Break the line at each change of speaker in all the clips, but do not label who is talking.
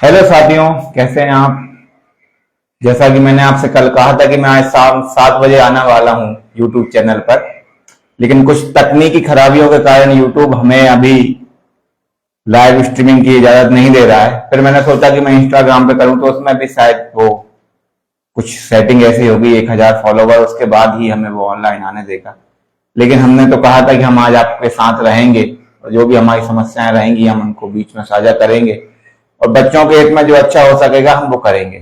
Hello साथियों, कैसे हैं आप। जैसा कि मैंने आपसे कल कहा था कि मैं आज शाम 7 बजे आने वाला हूं यूट्यूब चैनल पर, लेकिन कुछ तकनीकी खराबियों के कारण यूट्यूब हमें अभी लाइव स्ट्रीमिंग की इजाजत नहीं दे रहा है। फिर मैंने सोचा कि मैं इंस्टाग्राम पे करूं, तो उसमें भी शायद वो कुछ सेटिंग ऐसी होगी, 1,000 फॉलोवर उसके बाद ही हमें वो ऑनलाइन आने देगा। लेकिन हमने तो कहा था कि हम आज आपके साथ रहेंगे और जो भी हमारी समस्याएं रहेंगी हम उनको बीच में साझा करेंगे, और बच्चों के हित में जो अच्छा हो सकेगा हम वो करेंगे।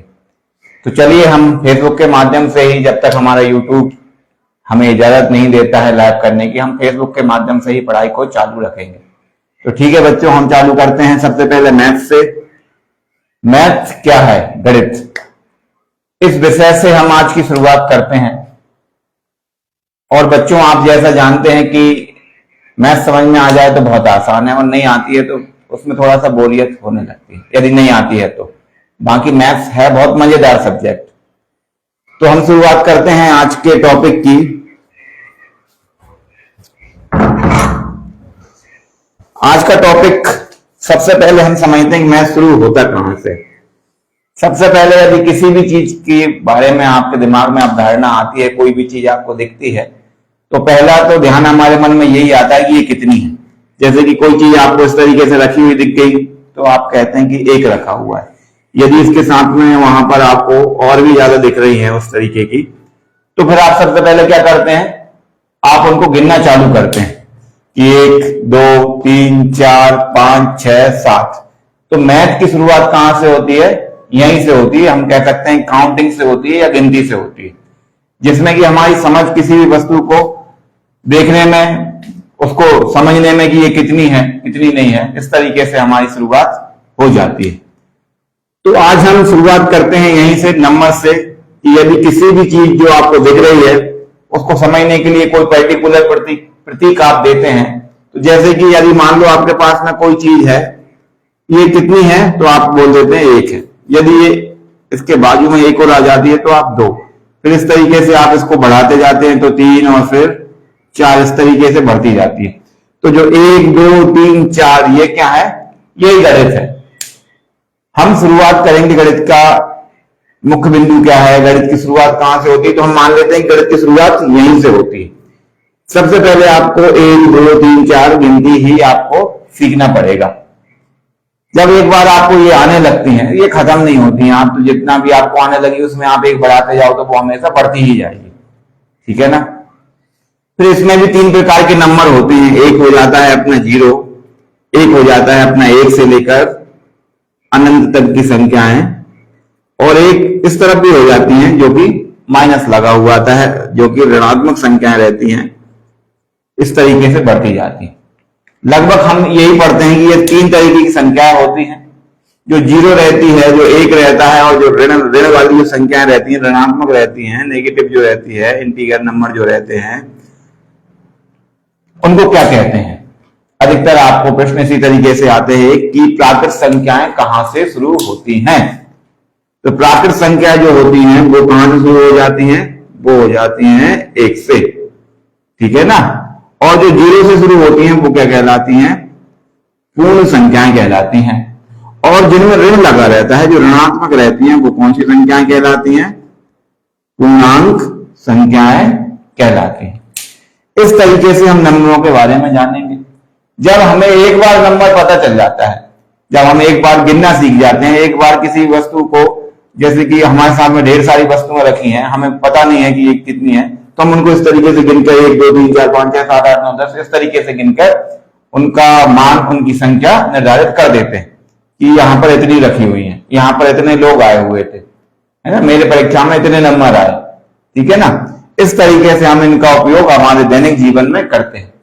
तो चलिए, हम फेसबुक के माध्यम से ही, जब तक हमारा यूट्यूब हमें इजाजत नहीं देता है लाइव करने की, हम फेसबुक के माध्यम से ही पढ़ाई को चालू रखेंगे। तो ठीक है बच्चों, हम चालू करते हैं सबसे पहले मैथ से। मैथ क्या है? गणित। इस विषय से हम आज की शुरुआत करते हैं। और बच्चों, आप जैसा जानते हैं कि मैथ समझ में आ जाए तो बहुत आसान है, और नहीं आती है तो उसमें थोड़ा सा बोरियत होने लगती है, यदि नहीं आती है तो। बाकी मैथ्स है बहुत मजेदार सब्जेक्ट। तो हम शुरुआत करते हैं आज के टॉपिक की। आज का टॉपिक, सबसे पहले हम समझते हैं कि मैथ शुरू होता कहां से। सबसे पहले यदि किसी भी चीज के बारे में आपके दिमाग में अवधारणा आती है, कोई भी चीज आपको दिखती है, तो पहला तो ध्यान हमारे मन में यही आता है कि ये कितनी है। जैसे कि कोई चीज आपको इस तरीके से रखी हुई दिख गई तो आप कहते हैं कि एक रखा हुआ है। यदि इसके साथ में वहां पर आपको और भी ज्यादा दिख रही है उस तरीके की, तो फिर आप सबसे पहले क्या करते हैं, आप उनको गिनना चालू करते हैं कि 1 2 3 4 5 6 7। तो मैथ की शुरुआत कहां से होती है? यहीं से होती है। हम कह सकते हैं काउंटिंग से होती है या गिनती से होती है, जिसमें कि हमारी समझ किसी भी वस्तु को देखने में, उसको समझने में कि ये कितनी है कितनी नहीं है, इस तरीके से हमारी शुरुआत हो जाती है। तो आज हम शुरुआत करते हैं यहीं से, नंबर से, कि यदि किसी भी चीज जो आपको दिख रही है उसको समझने के लिए कोई पर्टिकुलर प्रतीक आप देते हैं। तो जैसे कि यदि मान लो आपके पास में कोई चीज है, ये कितनी है, तो आप बोल देते हैं 1 है। यदि ये इसके बाजू में एक और आ जाती है तो आप 2। फिर इस तरीके से आप इसको बढ़ाते जाते हैं तो 3 और फिर 4, इस तरीके से बढ़ती जाती है। तो जो 1 2 3 4 ये क्या है? यही गणित है। हम शुरुआत करेंगे गणित का मुख्य बिंदु क्या है, गणित की शुरुआत कहां से होती है। तो हम मान लेते हैं कि गणित की शुरुआत यहीं से होती है। सबसे पहले आपको 1 2 3 4 गिनती ही आपको सीखना पड़ेगा। जब एक बार आपको ये आने लगती हैं, ये खत्म नहीं होती हैं। आप तो जितना भी आपको आने लगी उसमें आप एक बढ़ाते जाओ तो वो हमेशा बढ़ती ही जाएगी, ठीक है ना। फिर इसमें भी 3 प्रकार के नंबर होते हैं। एक हो जाता है अपना 0, एक हो जाता है अपना 1 से लेकर अनंत तक की संख्याएं, और एक इस तरफ भी हो जाती हैं जो कि माइनस लगा हुआ आता है, जो कि ऋणात्मक संख्याएं रहती हैं, इस तरीके से बढ़ती जाती है। लगभग हम यही पढ़ते हैं कि ये 3 तरीके की संख्याएं होती हैं, जो 0 रहती है, जो 1 रहता है, और जो ऋण ऋण वाली जो संख्याएं रहती हैं, ऋणात्मक रहती हैं, नेगेटिव जो रहती है, इंटीजर नंबर जो रहते हैं, उनको क्या कहते हैं। अधिकतर आपको प्रश्न इसी तरीके से आते हैं कि प्राकृत संख्याएं कहां से शुरू होती हैं। तो प्राकृत संख्या जो होती हैं वो कहां से शुरू हो जाती हैं? वो हो जाती हैं 1 से, ठीक है ना। और जो 0 से शुरू होती हैं वो क्या कहलाती हैं? पूर्ण संख्याएं कहलाती हैं। और जिनमें ऋण लगा रहता है, जो ऋणात्मक रहती हैं, वो कौन सी संख्याएं कहलाती हैं? पूर्णांक संख्याएं कहलाती हैं। इस तरीके से हम नंबरों के बारे में जानेंगे। जब हमें एक बार नंबर पता चल जाता है, जब हम एक बार गिनना सीख जाते हैं, एक बार किसी वस्तु को, जैसे कि हमारे सामने ढेर सारी वस्तुएं रखी हैं, हमें पता नहीं है कि ये कितनी है, तो हम उनको इस तरीके से गिनकर 1 2 3 4 5 6 7 8 9 10 इस तरीके से गिनकर उनका मान, उनकी संख्या निर्धारित कर देते हैं कि यहाँ पर इतनी रखी हुई है, यहाँ पर इतने लोग आए हुए थे, है ना, मेरे परीक्षा में इतने नंबर आए, ठीक है ना। इस तरीके से हम इनका उपयोग हमारे दैनिक जीवन में करते हैं।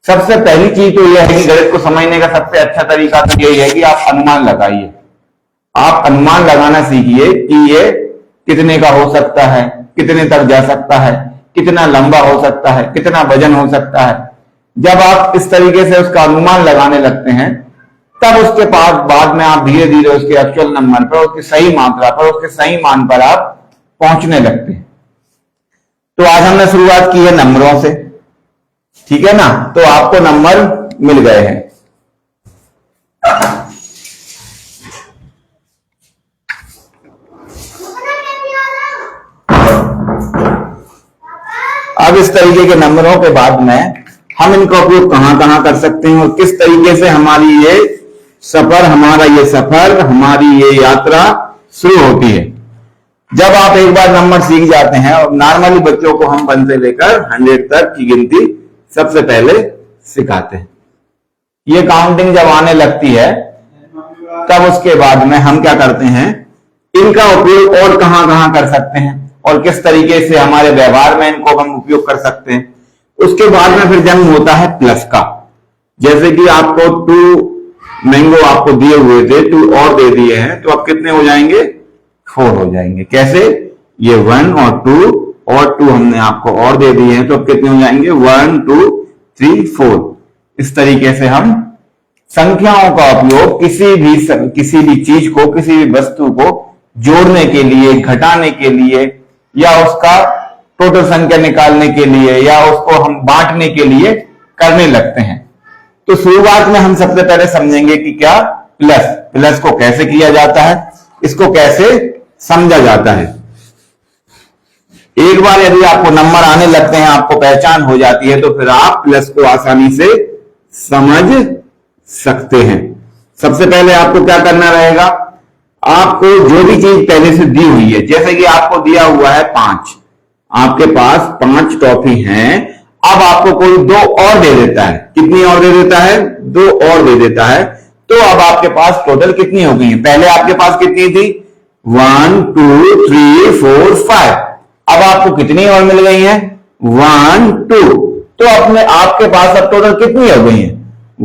सबसे पहली चीज तो यह है कि गणित को समझने का सबसे अच्छा तरीका तो यही है कि आप अनुमान लगाइए। आप अनुमान लगाना सीखिए कि ये कितने का हो सकता है, कितने तक जा सकता है, कितना लंबा हो सकता है, कितना वजन हो सकता है। जब आप इस तरीके से उसका अनुमान लगाने लगते हैं, तब उसके बाद में आप धीरे धीरे उसके एक्चुअल नंबर पर, उसकी सही मात्रा पर, उसके सही मान पर आप पहुंचने लगते हैं। तो आज हमने शुरुआत की है नंबरों से, ठीक है ना। तो आपको नंबर मिल गए हैं। तरीके के नंबरों के बाद में हम इनका उपयोग कहां कहां कर सकते हैं और किस तरीके से हमारी ये सफर, हमारी ये यात्रा शुरू होती है। जब आप एक बार नंबर सीख जाते हैं, और नॉर्मली बच्चों को हम 1 से लेकर 100 तक की गिनती सबसे पहले सिखाते हैं। ये काउंटिंग जब आने लगती है तब उसके बाद में हम क्या करते हैं, इनका उपयोग और कहां कहां कर सकते हैं और किस तरीके से हमारे व्यवहार में इनको हम उपयोग कर सकते हैं। उसके बाद में फिर जन्म होता है प्लस का। जैसे कि आपको 2 मैंगो आपको दिए हुए थे, 2 और दे दिए हैं, तो अब कितने हो जाएंगे, 4 हो जाएंगे। कैसे, ये 1 और 2 हमने आपको और दे दिए हैं, तो अब कितने हो जाएंगे, 1 2 3 4। इस तरीके से हम संख्याओं का उपयोग किसी भी चीज को, किसी भी वस्तु को जोड़ने के लिए, घटाने के लिए, या उसका टोटल संख्या निकालने के लिए, या उसको हम बांटने के लिए करने लगते हैं। तो शुरुआत में हम सबसे पहले समझेंगे कि क्या प्लस को कैसे किया जाता है, इसको कैसे समझा जाता है। एक बार यदि आपको नंबर आने लगते हैं, आपको पहचान हो जाती है, तो फिर आप प्लस को आसानी से समझ सकते हैं। सबसे पहले आपको क्या करना रहेगा, आपको जो भी चीज पहले से दी हुई है, जैसे कि आपको दिया हुआ है 5, आपके पास 5 टॉफी हैं, अब आपको कोई 2 और दे देता है। कितनी और दे देता है, 2 और दे देता है, तो अब आपके पास टोटल कितनी हो गई है। पहले आपके पास कितनी थी, 1 2 3 4 5। अब आपको कितनी और मिल गई है, 1 2। तो अपने आपके पास अब टोटल कितनी हो गई है,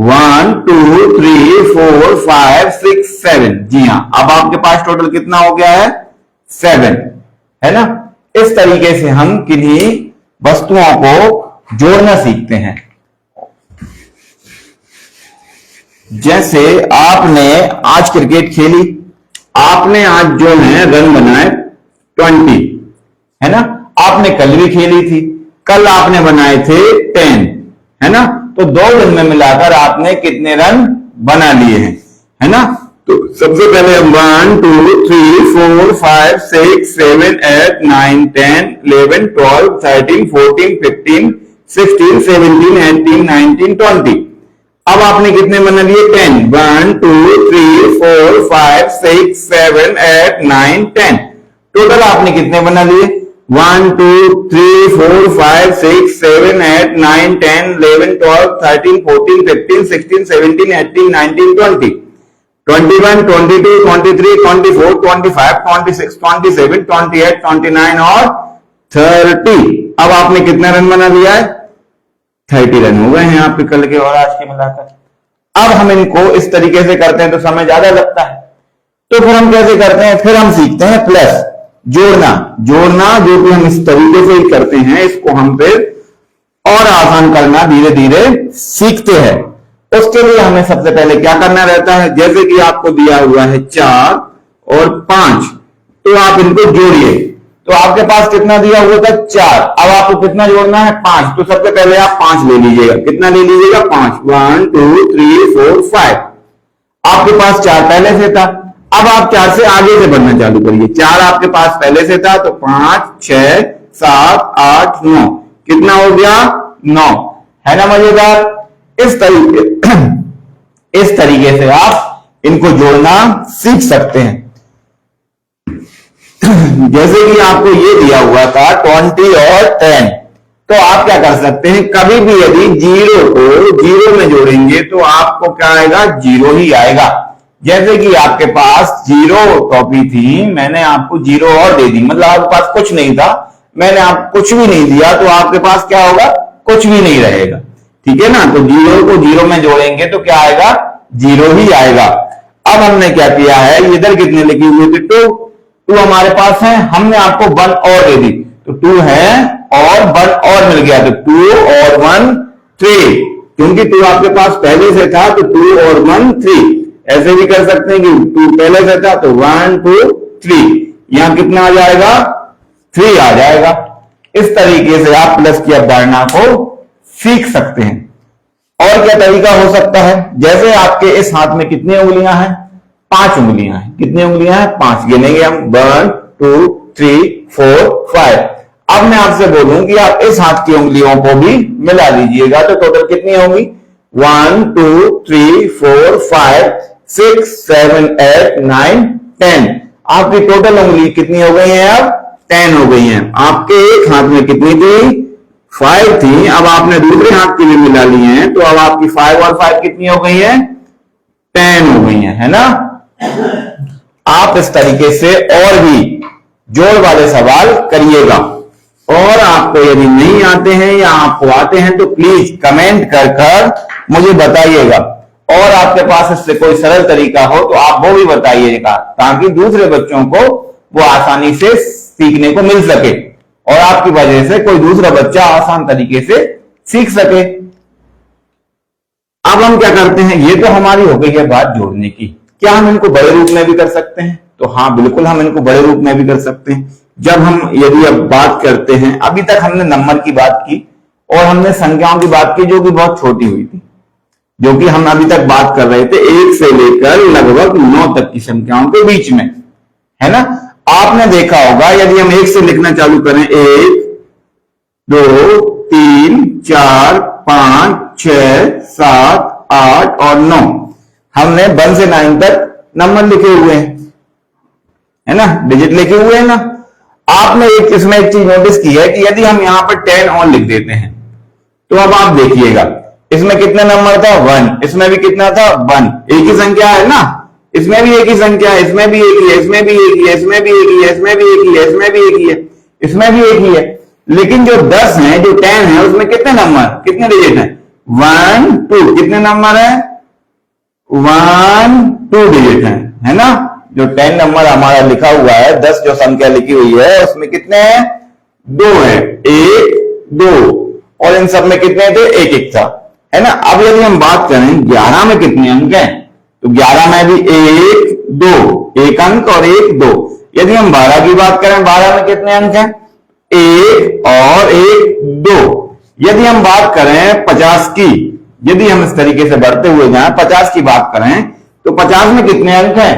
1 2 3 4 5 6 7। जी हाँ, अब आपके पास टोटल कितना हो गया है, 7, है ना। इस तरीके से हम किन्हीं वस्तुओं को जोड़ना सीखते हैं। जैसे आपने आज क्रिकेट खेली, आपने आज जो है रन बनाए 20, है ना। आपने कल भी खेली थी, कल आपने बनाए थे 10, है ना। तो 2 दिन में मिलाकर आपने कितने रन बना लिए हैं, है ना। तो सबसे पहले 1 2 3 4 5 6 7 8 9 10 11 12 13 14 15 16 17 18 19 20। अब आपने कितने बना लिए, 10। 1 2 3 4 5 6 7 8 9 10। टोटल आपने कितने बना लिए, 1 2 3 4 5 6 7 8 9 10 11 12 13 14 15 16 17 18 19 20। 21 22 23 24 25 26 27 28 29 और 30। अब आपने कितना रन बना दिया है, 30 रन हो गए हैं आपके कल के और आज के मिलाकर। अब हम इनको इस तरीके से करते हैं तो समय ज्यादा लगता है, तो फिर हम कैसे करते हैं, फिर हम सीखते हैं प्लस, जोड़ना जो कि हम इस तरीके से ही करते हैं, इसको हम फिर और आसान करना धीरे धीरे सीखते हैं। उसके लिए हमें सबसे पहले क्या करना रहता है, जैसे कि आपको दिया हुआ है 4 और 5, तो आप इनको जोड़िए। तो आपके पास कितना दिया हुआ था, 4। अब आपको कितना जोड़ना है, 5। तो सबसे पहले आप 5 ले लीजिएगा। कितना ले लीजिएगा, 5। 1 2 3 4 5। आपके पास 4 पहले से था, अब आप 4 से आगे से बढ़ना चालू करिए। 4 आपके पास पहले से था, तो 5 6 7 8 9, कितना हो गया, 9, है ना मजेदार। इस तरीके से आप इनको जोड़ना सीख सकते हैं। जैसे कि आपको ये दिया हुआ था 20 और 10, तो आप क्या कर सकते हैं, कभी भी यदि 0 को 0 में जोड़ेंगे तो आपको क्या आएगा, 0 ही आएगा। जैसे कि आपके पास 0 टॉपी थी, मैंने आपको 0 और दे दी, मतलब आपके पास कुछ नहीं था, मैंने आपको कुछ भी नहीं दिया, तो आपके पास क्या होगा, कुछ भी नहीं रहेगा, ठीक है ना। तो 0 को 0 में जोड़ेंगे तो क्या आएगा, 0 ही आएगा। अब हमने क्या किया है, इधर कितने लिखी हुई थी, 2 हमारे पास है, हमने आपको 1 और दे दी, तो 2 है और 1 और मिल गया, तो 2 और 1 3, क्योंकि 2 आपके पास पहले से था, तो 2 और 1 3। ऐसे भी कर सकते हैं कि 2 पहले से था, तो 1 2 3, यहां कितना आ जाएगा, 3 आ जाएगा। इस तरीके से आप प्लस की अवधारणा को सीख सकते हैं। और क्या तरीका हो सकता है, जैसे आपके इस हाथ में कितनी उंगलियां हैं, 5 उंगलियां हैं। कितनी उंगलियां हैं, 5 गिनेंगे हम, 1 2 3 4 5। अब मैं आपसे बोलूं कि आप इस हाथ की उंगलियों को भी मिला लीजिएगा तो टोटल कितनी होंगी? 1 2 3 4 5 6 7 8 9 10। आपकी टोटल उंगली कितनी हो गई है? अब 10 हो गई है। आपके एक हाथ में कितनी थी? 5 थी। अब आपने दूसरे हाथ की भी मिला ली है तो अब आपकी 5 और 5 कितनी हो गई है? 10 हो गई है ना? आप इस तरीके से और भी जोड़ वाले सवाल करिएगा। और आपको यदि नहीं आते हैं या आपको आते हैं तो प्लीज कमेंट कर मुझे बताइएगा। और आपके पास इससे कोई सरल तरीका हो तो आप वो भी बताइएगा ताकि दूसरे बच्चों को वो आसानी से सीखने को मिल सके और आपकी वजह से कोई दूसरा बच्चा आसान तरीके से सीख सके। अब हम क्या करते हैं? ये तो हमारी हो गई है बात जोड़ने की। क्या हम इनको बड़े रूप में भी कर सकते हैं? तो हाँ, बिल्कुल हम इनको बड़े रूप में भी कर सकते हैं। जब हम यदि अब बात करते हैं, अभी तक हमने नंबर की बात की और हमने संख्याओं की बात की जो कि बहुत छोटी हुई थी, जो कि हम अभी तक बात कर रहे थे 1 से लेकर लगभग 9 तक की संख्याओं के बीच में, है ना? आपने देखा होगा यदि हम 1 से लिखना चालू करें, 1 2 3 4 5 6 7 8 और 9, हमने 1 से 9 तक नंबर लिखे हुए हैं, है ना? डिजिट लिखे हुए हैं ना? आपने इसमें एक चीज नोटिस की है कि यदि हम यहां पर 10 और लिख देते हैं तो अब आप देखिएगा इसमें कितना नंबर था? 1। इसमें भी कितना था? 1। एक ही संख्या है ना? इसमें भी एक ही संख्या है, इसमें भी एक ही है, इसमें भी एक ही है, इसमें भी एक ही है, इसमें भी एक ही है, इसमें भी एक ही है, इसमें भी एक ही है। लेकिन जो 10 है, जो 10 है, उसमें कितने नंबर, कितने डिजिट है? 1 2। कितने नंबर है? 1 2 डिजिट है ना? जो 10 नंबर हमारा लिखा हुआ है, 10 जो संख्या लिखी हुई है उसमें कितने हैं? 2 है, 1 2। और इन सब में कितने थे? 1 1 था, है ना? अब यदि हम बात करें 11 में कितने अंक हैं तो 11 में भी 1 2, 1 अंक और 1 2। यदि हम 12 की बात करें, 12 में कितने अंक हैं? 1 और 1 2। यदि हम बात करें 50 की, यदि हम इस तरीके से बढ़ते हुए जाएं, 50 की बात करें तो 50 में कितने अंक हैं?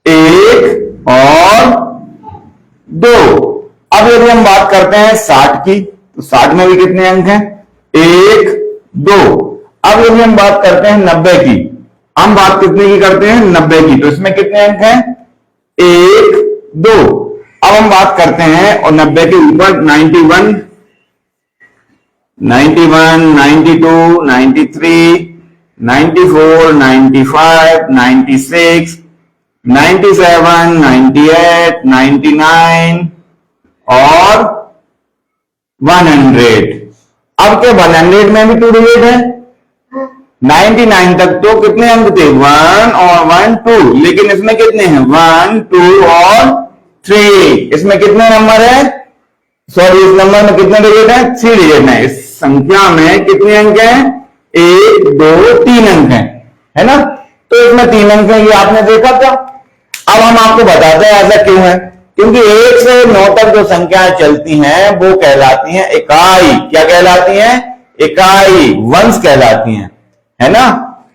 1 और 2। अब यदि हम बात करते हैं 60 की तो 60 में भी कितने अंक हैं? 1 2। अब यदि हम बात करते हैं 90 की, हम बात कितने की करते हैं? 90 की, तो इसमें कितने अंक हैं? 1 2। अब हम बात करते हैं और 90 के ऊपर 91 91 92 93 94 95 96 97 98 99 और 100। अब क्या 100 में भी 2 डिजिट है? 99 तक तो कितने अंक थे? 1 और 1 2। लेकिन इसमें कितने हैं? 1 2 और 3। इसमें कितने नंबर है? सॉरी, इस नंबर में कितने डिजिट है? 3 डिजिट है। इस संख्या में कितने अंक हैं? 1 2 3 अंक हैं, है ना? तो इसमें 3 अंक है, ये आपने देखा था। अब हम आपको बताते हैं ऐसा क्यों है। क्योंकि 1 से 9 तक जो संख्याएं चलती हैं वो कहलाती हैं इकाई। क्या कहलाती हैं? इकाई, वंश कहलाती हैं, है ना?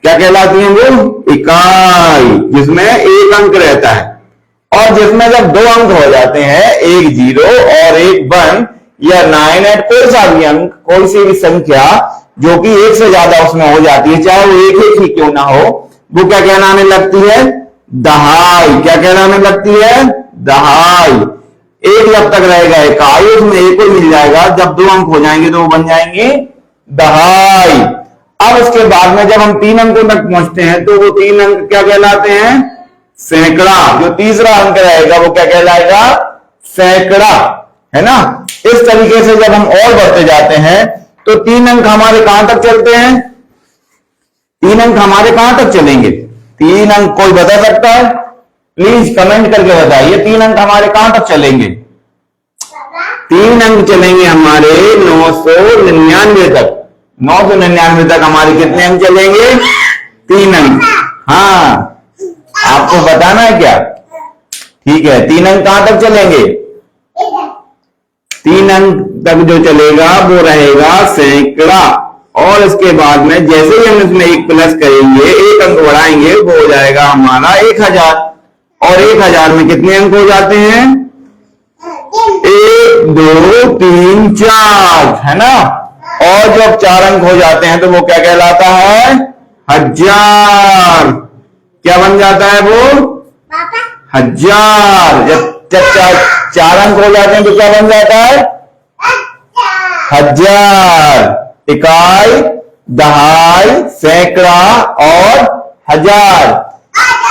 क्या कहलाती हैं वो? इकाई, जिसमें 1 अंक रहता है। और जिसमें जब 2 अंक हो जाते हैं, 1 0 और 1 1 या 9 8, कोई सा भी अंक, कोई सी भी संख्या जो कि 1 से ज्यादा उसमें हो जाती है, चाहे वो 1 ही क्यों ना हो, वो क्या कहलाने लगती है? दहाई। क्या कहलाने लगती है? दहाई। 1 जब तक रहेगा इकाई, उसमें 1 को मिल जाएगा, जब 2 अंक हो जाएंगे तो वो बन जाएंगे दहाई। अब इसके बाद में जब हम 3 अंकों तक पहुंचते हैं तो वो 3 अंक क्या कहलाते हैं? सैकड़ा। जो तीसरा अंक रहेगा वो क्या कहलाएगा? सैकड़ा, है ना? इस तरीके से जब हम और बढ़ते जाते हैं तो 3 अंक हमारे कहां तक चलते हैं? 3 अंक हमारे कहां तक चलेंगे? 3 अंक कोई बता सकता है? प्लीज कमेंट करके बताइए, 3 अंक हमारे कहां तक चलेंगे? 3 अंक चलेंगे हमारे 999 तक। 999 तक हमारे कितने अंक चलेंगे? 3 अंक। हाँ, आपको बताना है क्या? ठीक है, 3 अंक कहां तक चलेंगे? 3 अंक तक जो चलेगा वो रहेगा सैकड़ा। और इसके बाद में जैसे ही हम इसमें 1 प्लस करेंगे, 1 अंक बढ़ाएंगे, वो हो जाएगा हमारा 1000। और 1000 में कितने अंक हो जाते हैं? 1 2 3 4, है ना। और जब 4 अंक हो जाते हैं तो वो क्या कहलाता है? 1000। क्या बन जाता है वो? 1000। जब 4 अंक हो जाते हैं तो क्या बन जाता है? 1000। इकाई, दहाई, सैकड़ा और 1000।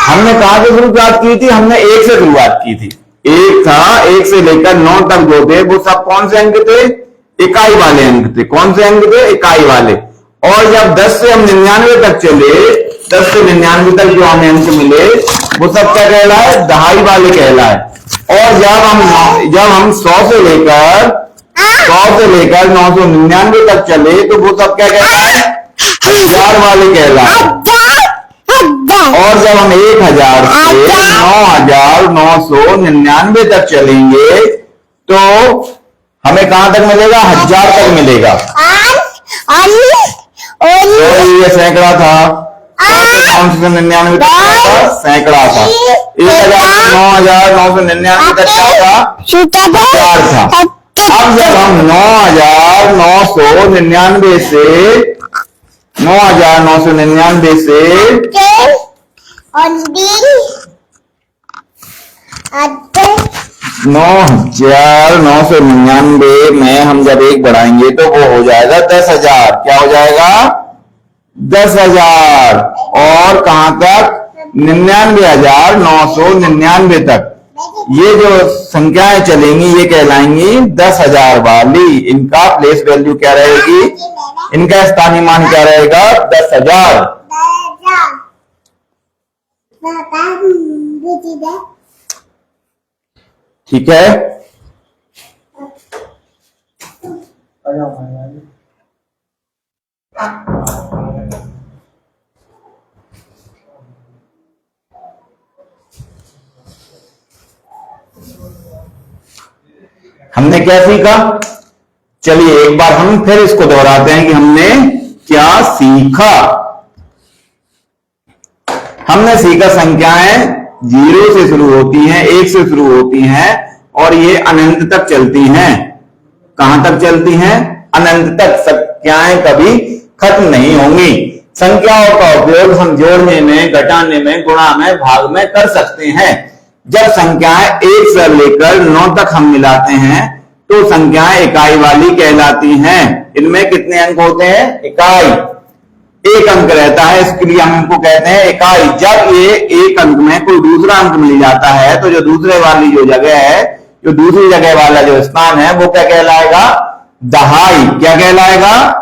हमने कहां से शुरुआत की थी? हमने 1 से शुरुआत की थी। 1 था, 1 से लेकर 9 तक जो थे वो सब कौन से अंक थे? इकाई वाले अंक थे। कौन से अंक थे? इकाई वाले। और जब 10 से हम 99 तक चले, 10 से 99 तक जो हमें अंक मिले वो सब क्या कहलाए? दहाई वाले कहलाए। और जब हम 100 से लेकर 999 तक चले तो वो सब क्या कहलाए? 1000 वाले कहलाए। और जब हम 1000 से 9999 तक चलेंगे तो हमें कहां तक मिलेगा? 1000 तक मिलेगा। ये सैकड़ा था। 999 तक था, सैकड़ा था। 9999 तक क्या था? 1000 था। अब जब हम 9999 से 9999 में हम जब 1 बढ़ाएंगे तो वो हो जाएगा 10,000। क्या हो जाएगा? 10,000। और कहां तक? 99,999 तक। ये जो संख्याएं चलेंगी ये कहलाएंगी 10,000 वाली। इनका प्लेस वैल्यू क्या रहेगी? इनका स्थानीय मान क्या रहेगा? 10,000। ठीक है। हमने क्या सीखा? चलिए एक बार हम फिर इसको दोहराते हैं कि हमने क्या सीखा। हमने सीखा संख्याएं 0 से शुरू होती हैं, 1 से शुरू होती हैं और ये अनंत तक चलती हैं। कहां तक चलती हैं? अनंत तक। संख्याएं कभी खत्म नहीं होंगी। संख्याओं का उपयोग हम जोड़ने में, घटाने में, गुणा में, भाग में कर सकते हैं। जब संख्याएं 1 से लेकर 9 तक हम मिलाते हैं तो संख्याएं इकाई वाली कहलाती हैं। इनमें कितने अंक होते हैं? इकाई। 1 अंक रहता है, इसके लिए हम इनको कहते हैं इकाई। जब ये 1 अंक में कोई दूसरा अंक मिल जाता है तो जो दूसरे वाली जो जगह है, जो दूसरी जगह वाला जो स्थान है वो क्या कहलाएगा? दहाई। क्या कहलाएगा?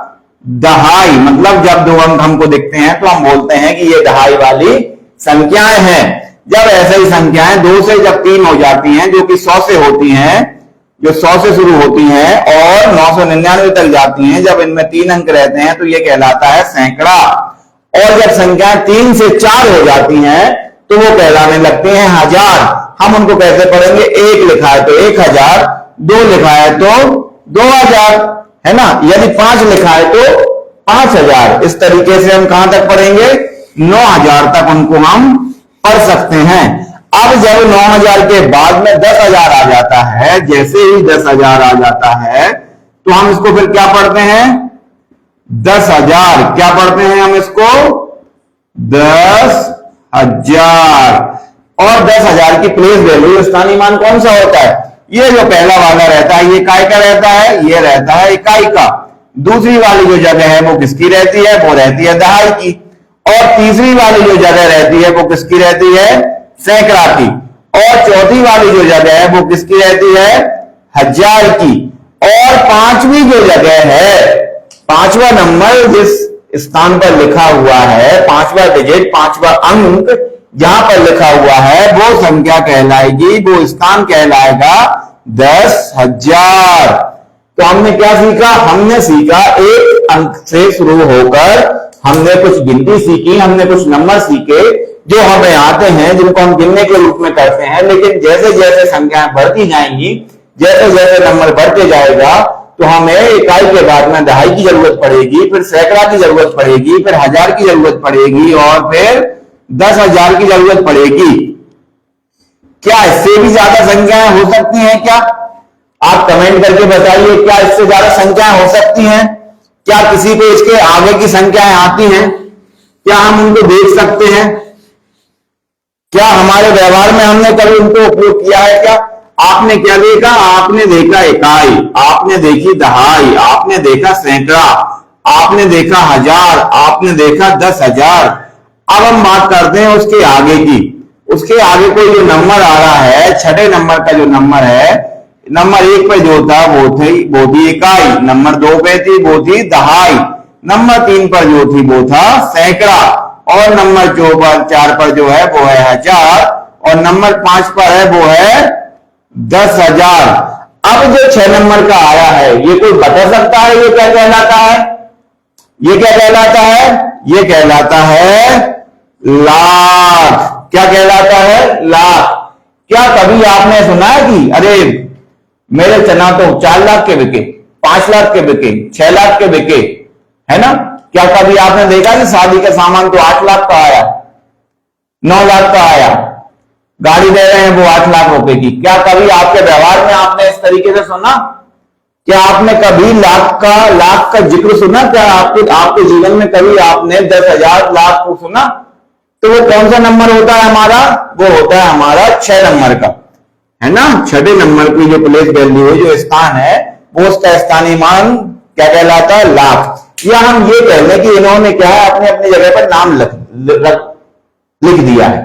दहाई। मतलब जब 2 अंक हमको दिखते हैं तो हम बोलते हैं कि ये दहाई वाली संख्याएं हैं। जब ऐसे ही संख्याएं 2 से जब 3 हो जाती हैं, जो कि 100 से होती हैं, जो 100 से शुरू होती हैं और 999 तक जाती हैं, जब इनमें 3 अंक रहते हैं तो ये कहलाता है सैकड़ा। और जब संख्याएं 3 से 4 हो जाती हैं तो वो कहलाने लगते हैं 1000। हम उनको कैसे पढ़ेंगे? 1 लिखा है तो 1000, 2 लिखा है तो 2000, है ना। यदि 5 लिखा है तो 5000। इस तरीके से हम कहां तक पढ़ेंगे? 9000 तक उनको हम पढ़ सकते हैं। अब जब 9000 के बाद में 10,000 आ जाता है, जैसे ही 10,000 आ जाता है तो हम इसको फिर क्या पढ़ते हैं? 10,000। क्या पढ़ते हैं हम इसको? 10,000। और 10,000 की प्लेस वैल्यू, स्थानीय मान कौन सा होता है? ये जो पहला वाला रहता है ये काय का रहता है? ये रहता है इकाई का। दूसरी वाली जो जगह है वो किसकी रहती है? वो रहती है दहाई की। और तीसरी वाली जो जगह रहती है वो किसकी रहती है? सैकड़ा की। और चौथी वाली जो जगह है वो किसकी रहती है? 1000 की। और 5वीं जो जगह है, 5वां नंबर जिस स्थान पर लिखा हुआ है, 5वां डिजिट, 5वां अंक जहां पर लिखा हुआ है वो संख्या कहलाएगी, वो स्थान कहलाएगा 10,000। तो हमने क्या सीखा? हमने सीखा 1 अंक से शुरू होकर हमने कुछ गिनती सीखी, हमने कुछ नंबर सीखे जो हमें आते हैं, जिनको हम गिनने के रूप में करते हैं। लेकिन जैसे जैसे संख्याएं बढ़ती जाएंगी, जैसे जैसे नंबर बढ़ते जाएगा तो हमें इकाई के बाद में दहाई की जरूरत पड़ेगी, फिर सैकड़ा की जरूरत पड़ेगी, फिर 1000 की जरूरत पड़ेगी और फिर 10,000 की जरूरत पड़ेगी। क्या इससे भी ज्यादा संख्याएं हो सकती हैं क्या? आप कमेंट करके बताइए, क्या इससे ज्यादा संख्याएं हो सकती हैं? क्या किसी को इसके आगे की संख्याएं आती हैं? क्या हम उनको देख सकते हैं? क्या हमारे व्यवहार में हमने कभी उनको उपयोग किया है? क्या आपने क्या देखा? आपने देखा इकाई, आपने देखी दहाई, आपने देखा सैकड़ा, आपने देखा हजार, आपने देखा 10,000। अब हम बात करते हैं उसके आगे की। उसके आगे कोई जो नंबर आ रहा है, छठे नंबर का जो नंबर है, नंबर 1 पे जो था वो थी इकाई, नंबर 2 पे थी वो थी दहाई, नंबर 3 पर जो थी वो था सैकड़ा, और नंबर 4 पर जो है वो है हजार, और नंबर 5 पर है वो है 10,000। अब जो 6 नंबर का आया है, ये कोई बता सकता है ये क्या कहलाता है? ये क्या कहलाता है? ये कहलाता है लाख। क्या कहलाता है? लाख। क्या कभी आपने सुना है कि अरे मेरे चना तो 4 लाख के बिके, 5 लाख के बिके, 6 लाख के बिके, है ना? क्या कभी आपने देखा कि शादी का सामान तो 8 लाख का आया, 9 लाख का आया, गाड़ी दे रहे हैं वो 8 लाख रुपए की? क्या कभी आपके व्यवहार में आपने इस तरीके से सुना? क्या आपने कभी लाख का जिक्र सुना? क्या आपके जीवन में कभी आपने 10,000 लाख को सुना? तो वो कौन सा नंबर होता है हमारा? वो होता है हमारा 6 नंबर का, है ना? छठे नंबर की जो प्लेस वैल्यू है, जो स्थान है, वो उसका स्थानीय मान क्या कहलाता है? लाख। या हम ये कह लें कि इन्होंने क्या है, अपने अपनी जगह पर नाम लिख दिया है।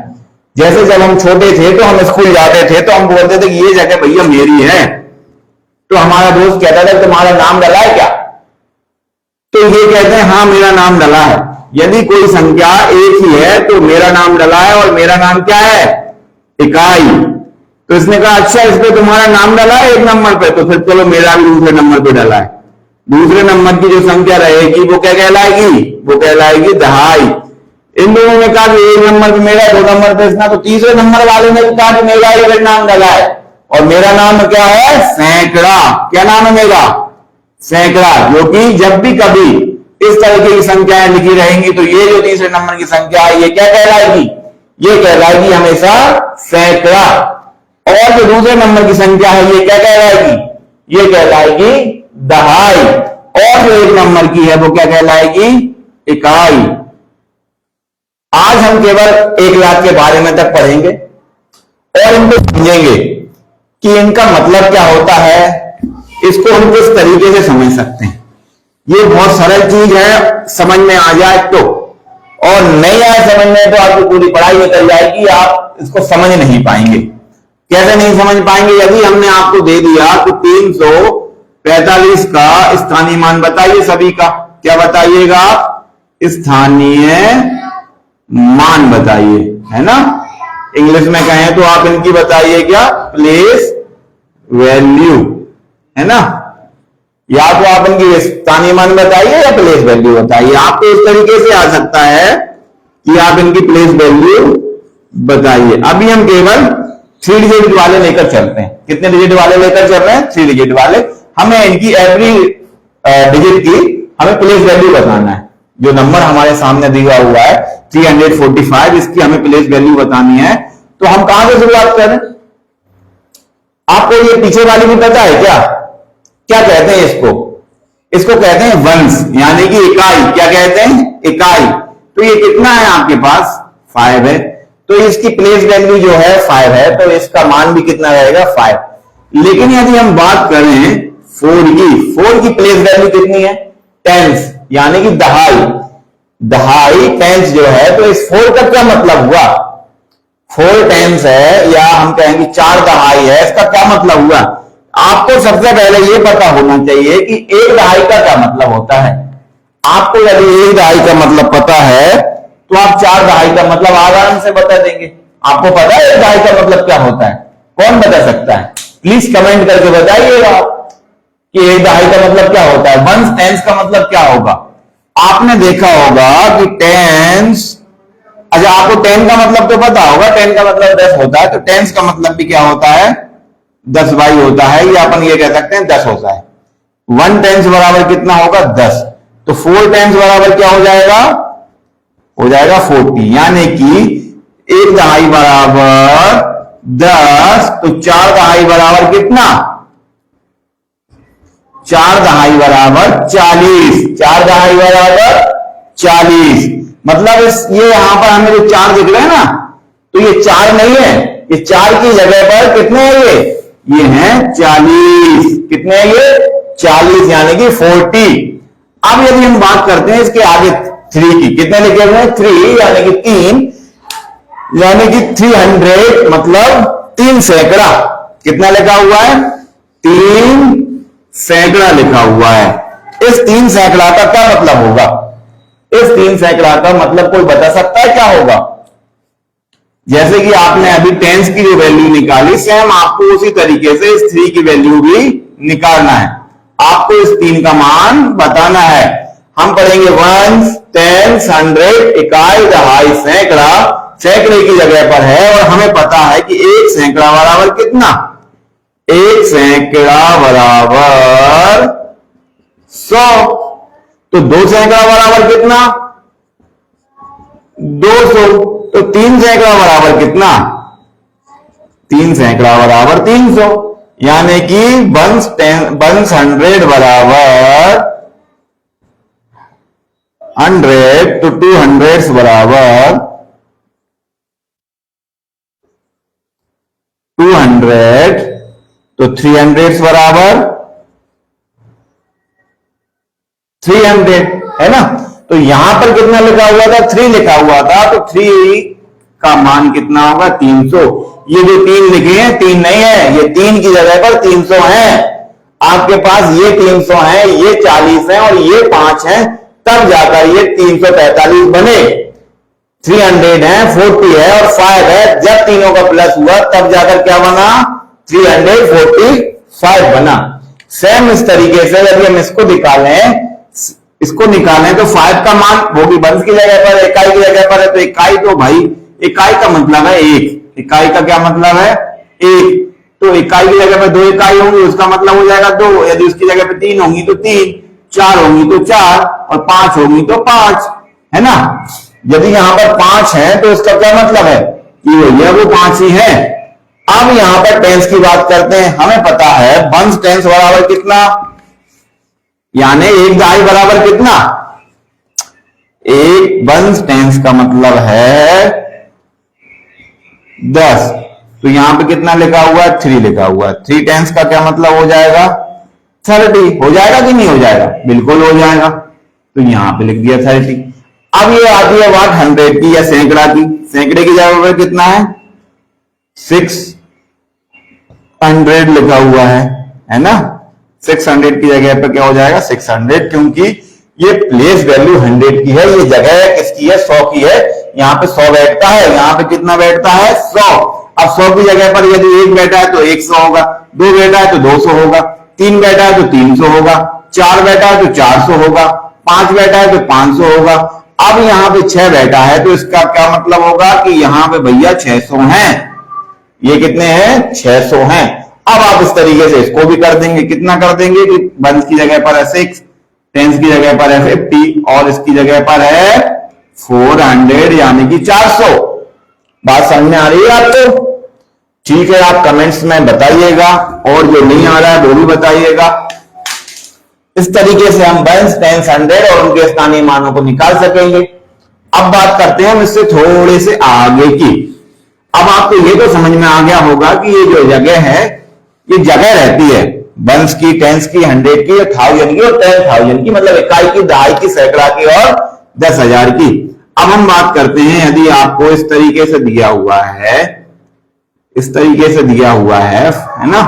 जैसे जब हम छोटे थे तो हम स्कूल जाते थे तो हम बोलते थे कि ये जगह भैया मेरी है, तो हमारा दोस्त कहता था तुम्हारा नाम डला है क्या? तो ये कहते हैं हाँ मेरा नाम डला है। यदि कोई संख्या एक ही है तो मेरा नाम डला है, और मेरा नाम क्या है? इकाई। तो इसने कहा अच्छा इस पे तुम्हारा नाम डला है 1 नंबर पे, तो फिर चलो मेरा भी दूसरे नंबर पे डला है। दूसरे नंबर की जो संख्या रहेगी वो क्या कहलाएगी? वो कहलाएगी दहाई। इन दोनों ने कहा कि 1 नंबर पे मेरा, 2 नंबर पे इसका, तो तीसरे नंबर वाले ने भी कहा कि मेरा ही नाम डला है, और मेरा नाम क्या है? सैकड़ा। क्या नाम है मेरा? सैकड़ा। क्योंकि जब भी कभी इस तरीके की संख्याएं लिखी रहेंगी तो ये जो तीसरे नंबर की संख्या है ये क्या कहलाएगी? ये कहलाएगी हमेशा सैकड़ा। और जो दूसरे नंबर की संख्या है ये क्या कहलाएगी? ये कहलाएगी दहाई। और जो 1 नंबर की है वो क्या कहलाएगी? इकाई। आज हम केवल 1 लाख के बारे में तक पढ़ेंगे और इनको समझेंगे कि इनका मतलब क्या होता है, इसको हम किस तरीके से समझ सकते हैं। ये बहुत सरल चीज है, समझ में आ जाए तो, और नहीं आए समझ में तो आपकी पूरी पढ़ाई निकल जाएगी, आप इसको समझ नहीं पाएंगे। कैसे नहीं समझ पाएंगे? यदि हमने आपको दे दिया कि 345 का स्थानीय मान बताइए सभी का, क्या बताइएगा आप? स्थानीय मान बताइए, है ना? इंग्लिश में कहें तो आप इनकी बताइए क्या? प्लेस वैल्यू, है ना? या तो आप इनकी स्थानीय मान बताइए या प्लेस वैल्यू बताइए। आपको इस तरीके से आ सकता है कि आप इनकी प्लेस वैल्यू बताइए। अभी हम केवल 3 डिजिट वाले लेकर चलते हैं। कितने डिजिट वाले लेकर चल रहे हैं? 3 डिजिट वाले। हमें इनकी एवरी डिजिट की हमें प्लेस वैल्यू बताना है। जो नंबर हमारे सामने दिया हुआ है 345, इसकी हमें प्लेस वैल्यू बतानी है। तो हम कहां से शुरुआत करें? आपको ये पीछे वाली भी पता है क्या? क्या कहते हैं इसको? इसको कहते हैं वंश, यानी कि इकाई। क्या कहते हैं? इकाई। तो ये कितना है आपके पास? 5 है। तो इसकी प्लेस वैल्यू जो है 5 है, तो इसका मान भी कितना रहेगा? 5। लेकिन यदि हम बात करें 4 की प्लेस वैल्यू कितनी है? 10, यानी कि दहाई। दहाई 10 जो है, तो इस 4 का क्या मतलब हुआ? 4 10 है, या हम कहेंगे 4 दहाई है। इसका क्या मतलब हुआ? आपको सबसे पहले ये पता होना चाहिए कि 1 दहाई का क्या मतलब होता है। आपको यदि 1 दहाई का मतलब पता है तो आप 4 दहाई का मतलब आराम से बता देंगे। आपको पता है 1 दहाई का मतलब क्या होता है? कौन बता सकता है? प्लीज कमेंट करके बताइएगा कि 1 दहाई का मतलब क्या होता है। 1 10 का मतलब क्या होगा? आपने देखा होगा कि 10, अच्छा आपको 10 का मतलब तो पता होगा, 10 का मतलब 10 होता है, तो 10 का मतलब भी क्या होता है? 10 बाई होता है, या अपन ये कह सकते हैं 10 होता है। 1 10 बराबर कितना होगा? 10। तो 4 10 बराबर क्या हो जाएगा? हो जाएगा 40, यानी कि 1 दहाई बराबर 10, तो 4 दहाई बराबर कितना? 4 दहाई बराबर 40, 4 दहाई बराबर 40। मतलब ये यहां पर हमें जो 4 दिख रहे हैं ना, तो ये 4 नहीं है, ये 4 की जगह पर कितने हैं ये हैं 40। कितने हैं ये 40 यानी कि 40। अब यदि हम बात करते हैं इसके आगे 3 की, कितने लिखे हुए हैं 3 यानी कि 3, यानी कि 300 मतलब 3 सैकड़ा। कितना लिखा हुआ है 3 सैकड़ा लिखा हुआ है। इस 3 सैकड़ा का क्या मतलब होगा, इस 3 सैकड़ा का मतलब कोई बता सकता है क्या होगा? जैसे कि आपने अभी टेंस की जो वैल्यू निकाली, सेम आपको उसी तरीके से इस 3 की वैल्यू भी निकालना है। आपको इस 3 का मान बताना है। हम पढ़ेंगे 1, 10, 100, इकाई, दहाई, सैकड़ा। सैकड़े की जगह पर है और हमें पता है कि 1 सैकड़ा बराबर कितना, 1 सैकड़ा बराबर 100। तो 2 सैकड़ा बराबर कितना 200। तो 3 सैकड़ा बराबर कितना 3 सैकड़ा बराबर 300, यानी कि 100 बराबर 100, तो 200 बराबर 200, तो 300 बराबर 300 है ना। तो यहां पर कितना लिखा हुआ था 3 लिखा हुआ था, तो 3 का मान कितना होगा 300। ये जो 3 लिखे हैं 3 नहीं है, ये 3 की जगह पर 300 है। आपके पास ये 300 है, ये 40 है और ये 5 है, तब जाकर ये 345 बने। 300 है, 40 है और 5 है, जब तीनों का प्लस हुआ तब जाकर क्या बना 345 बना। सेम इस तरीके से यदि हम इसको निकालें तो 5 का मान वो भी वंश की जगह पर, इकाई की जगह पर है, तो इकाई तो भाई इकाई का मतलब है 1, इकाई का क्या मतलब है 1। तो इकाई की जगह पर 2 इकाई होंगी, उसका मतलब हो जाएगा 2। यदि उसकी जगह पर 3 होंगी तो 3, 4 होंगी तो 4 और 5 होंगी तो 5, है ना। यदि यहां पर 5 है तो इसका क्या मतलब है कि वो 5 ही है। अब यहां पर टेंस की बात करते हैं। हमें पता है 1 टेंस बराबर कितना, यानी 1 दहाई बराबर कितना 1 1 टेंस का मतलब है 10। तो यहां पे कितना लिखा हुआ है 3 लिखा हुआ है। 3 टेंस का क्या मतलब हो जाएगा 30। हो जाएगा कि नहीं हो जाएगा, बिल्कुल हो जाएगा। तो यहां पे लिख दिया 30। अब ये आती है बात 100 की या सैकड़ा की। सैकड़े की जगह पर कितना है 600 लिखा हुआ है ना। 600 की जगह पर क्या हो जाएगा 600, क्योंकि ये प्लेस वैल्यू 100 की है, ये जगह किसकी है 100 की है। यहाँ पे 100 बैठता है, यहाँ पे कितना बैठता है 100। अब 100 की जगह पर यदि 1 बैठा है तो 100 होगा, 2 बैठा है तो 200 होगा, 3 बैठा है तो 300 होगा, 4 बैठा है तो 400 होगा, 5 बैठा है तो 500 होगा। अब यहाँ पे 6 बैठा है तो इसका क्या मतलब होगा कि यहाँ पे भैया 600 हैं। ये कितने हैं 600 हैं। अब आप इस तरीके से इसको भी कर देंगे, कितना कर देंगे कि 1 की जगह पर है 6, टेंस की जगह पर है 50 और इसकी जगह पर है 400 यानी कि 400। बात समझ में आ रही है आपको? ठीक है, आप कमेंट्स में बताइएगा और जो नहीं आ रहा है वो भी बताइएगा। इस तरीके से हम 1 10 100 और उनके स्थानीय मानों को निकाल सकेंगे। अब बात करते हैं हम इससे थोड़े से आगे की। अब आपको ये तो समझ में आ गया होगा कि ये जो जगह है ये जगह रहती है 1 की, 10 की, 100 की, 1000 की और 10,000 की, मतलब इकाई की, दहाई की, सैकड़ा की और 10,000 की। अब हम बात करते हैं यदि आपको इस तरीके से दिया हुआ है, इस तरीके से दिया हुआ है ना,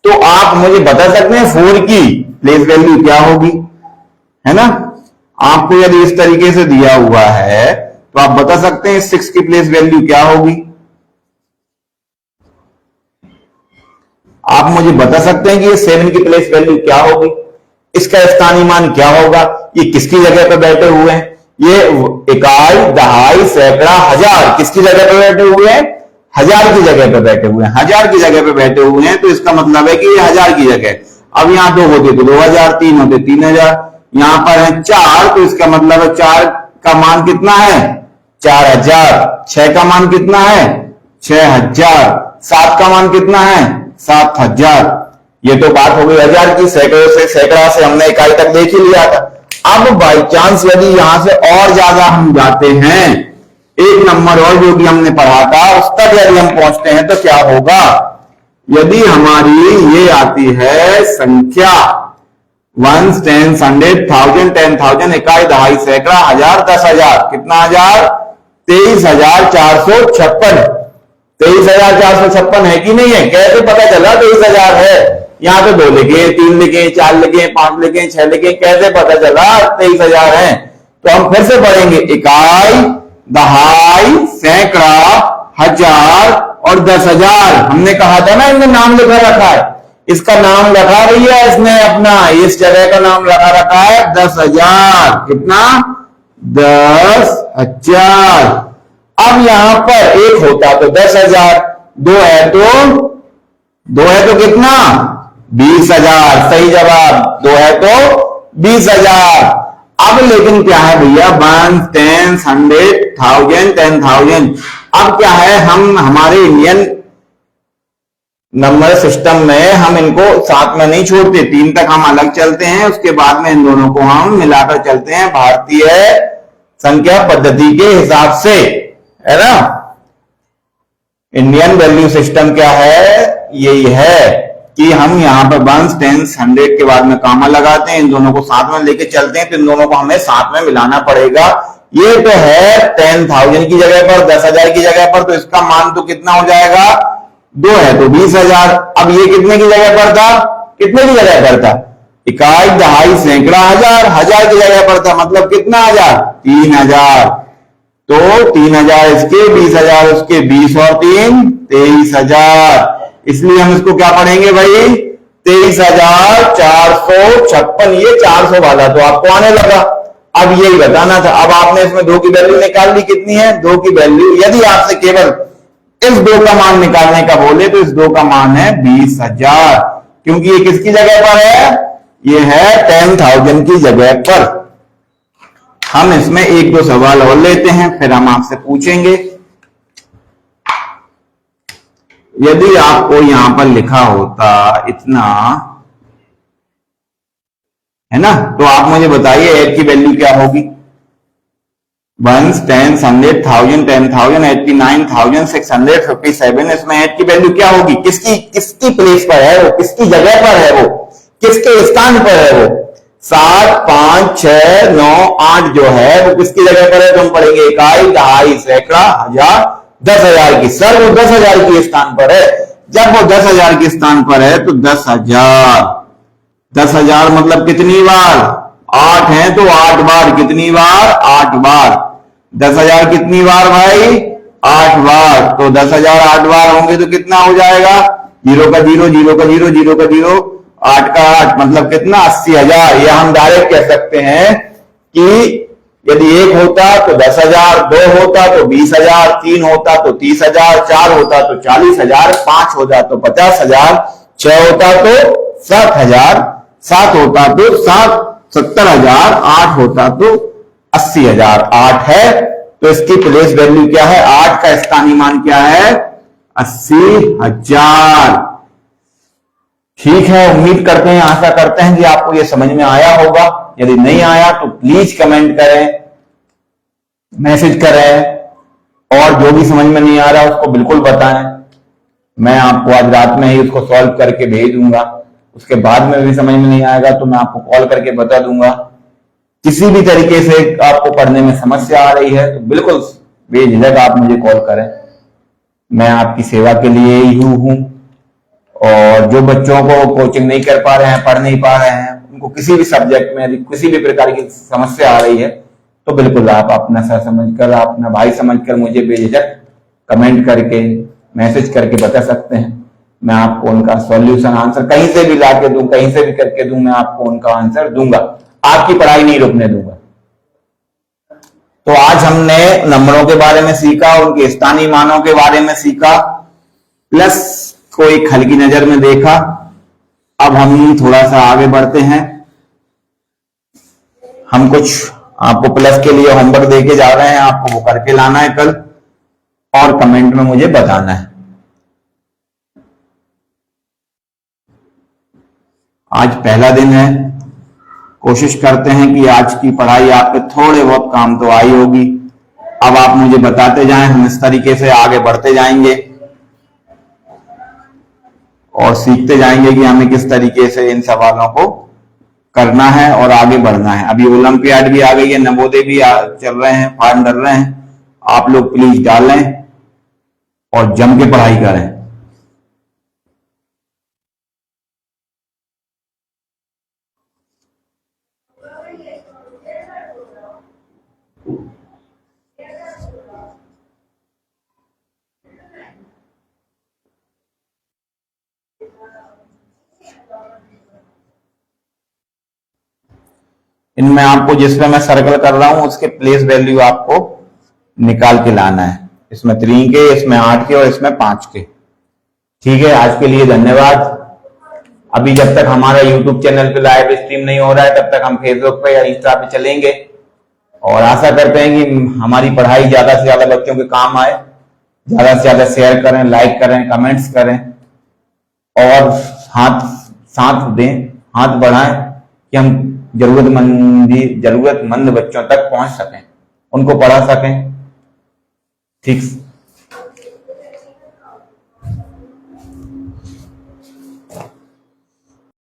तो आप मुझे बता सकते हैं 4 की प्लेस वैल्यू क्या होगी, है ना। आपको यदि इस तरीके से दिया हुआ है तो आप बता सकते हैं 6 की प्लेस वैल्यू क्या होगी। आप मुझे बता सकते हैं कि ये 7 की प्लेस वैल्यू क्या होगी, इसका स्थानीय मान क्या होगा, ये किसकी जगह पर बैठे हुए हैं, ये इकाई, दहाई, सैकड़ा, हजार किसकी जगह पर बैठे हुए हैं 1000 की जगह पर बैठे हुए हैं। 1000 की जगह पर बैठे हुए हैं तो इसका मतलब है कि ये 1000 की जगह। अब यहां 2 होते तो 2000, 3 होते 3000, यहां पर है 4 तो इसका मतलब है 4 का मान कितना है 4000, 6 का मान कितना है 6000, 7 का मान कितना है 7000, ये तो बात हो गई हजार की, सैकड़ों से सैकड़ा से हमने इकाई तक देख ही लिया था। अब बाई चांस यदि यहां से और ज्यादा हम जाते हैं, एक नंबर और जो कि हमने पढ़ा था उस तक यदि हम पहुंचते हैं तो क्या होगा, यदि हमारी ये आती है संख्या 1, 10, 100, 1000, 10,000, इकाई, दहाई, सैकड़ा, हजार, 10,000, कितना हजार, 23,456। 23,456 है कि नहीं है? कैसे पता चला 23,000 है? यहां तो 2 लिखे, 3 लिखे, 4 लिखे, 5 लिखे, 6 लिखे, कैसे पता चला 23,000 है? तो हम फिर से पढ़ेंगे, इकाई, दहाई, सैकड़ा, हजार और 10,000। हमने कहा था ना इनमें नाम लिखा रखा है, इसका नाम रखा भैया इसने अपना, इस जगह का नाम लगा रखा है 10,000। कितना? 10,000। अब यहां पर एक होता तो 10,000, दो है तो कितना? 20,000। सही जवाब, 2 है तो 20,000। अब लेकिन क्या है भैया, 1, 10, 100, 1000, 10,000। अब क्या है, हम हमारे इंडियन नंबर सिस्टम में हम इनको साथ में नहीं छोड़ते, 3 तक हम अलग चलते हैं, उसके बाद में इन दोनों को हम मिलाकर चलते हैं भारतीय संख्या पद्धति के हिसाब से, है ना। इंडियन वैल्यू सिस्टम क्या है, यही है कि हम यहाँ पर 1, 10, 100 के बाद में कामा लगाते हैं, इन दोनों को साथ में लेके चलते हैं, तो इन दोनों को हमें साथ में मिलाना पड़ेगा। ये तो है 10,000 की जगह पर, 10,000 की जगह पर, तो इसका मान तो कितना हो जाएगा, 2 है तो 20,000। अब ये कितने की जगह पर था, कितने की जगह पर था, इकाई, दहाई, सैकड़ा, हजार, हजार की जगह पर था, मतलब कितना हजार, 3,000। तो 3,000 इसके, 20,000 उसके, 20 और 3, 23,000। इसलिए हम इसको क्या पढ़ेंगे भाई, 23,456। ये 400 वाला तो आपको आने लगा, अब यही बताना था। अब आपने इसमें 2 की वैल्यू निकाल ली, कितनी है 2 की वैल्यू, यदि आपसे केवल इस 2 का मान निकालने का बोले तो इस 2 का मान है 20,000, क्योंकि ये किसकी जगह पर है, ये है 10,000 की जगह पर। हम इसमें 1-2 सवाल और लेते हैं, फिर हम आपसे पूछेंगे। यदि आपको यहां पर लिखा होता इतना, है ना, तो आप मुझे बताइए 8 की वैल्यू क्या होगी। 1, 10, 100, 1000, 10,000, 89,657। इसमें 8 की वैल्यू क्या होगी, किसकी किसकी प्लेस पर है वो, किसकी जगह पर है वो, किसके स्थान पर है वो। 7, 5, 6, 9, 8 जो है वो किसकी जगह पर है, तो हम पढ़ेंगे इकाई, दहाई, सैकड़ा, हजार, 10,000 की। सर वो 10,000 की स्थान पर है, जब वो 10,000 के स्थान पर है तो 10,000, 10,000 मतलब कितनी बार, 8 है तो 8 बार, कितनी बार, 8 बार। 10,000 कितनी बार भाई, 8 बार। तो 10,000 8 बार होंगे तो कितना हो जाएगा, 0 का 0, 0 का 0, 0 का 0, 8 का 8, मतलब कितना, 80,000। या हम डायरेक्ट कह सकते हैं कि यदि 1 होता तो 10,000, 2 होता तो 20,000, 3 होता तो 30,000, 4 होता तो 40,000, 5 होता तो 50,000, 6 होता तो 60,000, 7 होता तो 70,000, 8 होता तो 80,000। 8 है तो इसकी प्लेस वैल्यू क्या है, 8 का स्थानीय मान क्या है, 80,000। ठीक है, उम्मीद करते हैं, आशा करते हैं कि आपको ये समझ में आया होगा। यदि नहीं आया तो प्लीज कमेंट करें, मैसेज करें, और जो भी समझ में नहीं आ रहा उसको बिल्कुल बताएं। मैं आपको आज रात में ही उसको सॉल्व करके भेज दूंगा। उसके बाद में भी समझ में नहीं आएगा तो मैं आपको कॉल करके बता दूंगा। किसी भी तरीके से आपको पढ़ने में समस्या आ रही है तो बिल्कुल बेझिझक आप मुझे कॉल करें, मैं आपकी सेवा के लिए ही हूं। और जो बच्चों को कोचिंग नहीं कर पा रहे हैं, पढ़ नहीं पा रहे हैं, उनको किसी भी सब्जेक्ट में यदि किसी भी प्रकार की समस्या आ रही है तो बिल्कुल आप अपना सर समझकर, अपना भाई समझकर मुझे बेझिझक कमेंट करके, मैसेज करके बता सकते हैं। मैं आपको उनका सॉल्यूशन, आंसर कहीं से भी ला के दूं, कहीं से भी करके दूं, मैं आपको उनका आंसर दूंगा। आपकी पढ़ाई नहीं रुकने दूंगा। तो आज हमने नंबरों के बारे में सीखा, उनके स्थानीय मानों के बारे में सीखा, प्लस को एक हल्की नजर में देखा। अब हम थोड़ा सा आगे बढ़ते हैं। हम कुछ आपको प्लस के लिए होमवर्क देके जा रहे हैं, आपको वो करके लाना है कल, और कमेंट में मुझे बताना है। आज पहला दिन है, कोशिश करते हैं कि आज की पढ़ाई आपके थोड़े बहुत काम तो आई होगी। अब आप मुझे बताते जाएं, हम इस तरीके से आगे बढ़ते जाएंगे और सीखते जाएंगे कि हमें किस तरीके से इन सवालों को करना है और आगे बढ़ना है। अभी ओलंपियाड भी आ गई है, नवोदय भी चल रहे हैं, फॉर्म डल रहे हैं। आप लोग प्लीज डालें और जम के पढ़ाई करें। इनमें आपको जिसमें मैं सर्कल कर रहा हूं उसके प्लेस वैल्यू आपको निकाल के लाना है। इसमें 3 के, इसमें 8 के और इसमें 5 के। ठीक है, आज के लिए धन्यवाद। अभी जब तक हमारा YouTube चैनल पे लाइव स्ट्रीम नहीं हो रहा है तब तक हम फेसबुक पे या इंस्टा पे चलेंगे और आशा करते हैं कि हमारी पढ़ाई ज्यादा से ज्यादा बच्चों के काम आए। ज्यादा से ज्यादा शेयर करें, लाइक करें, कमेंट्स करें और हाथ साथ दें, हाथ बढ़ाएं कि हम जरूरतमंद बच्चों तक पहुंच सकें, उनको पढ़ा सकें। ठीक।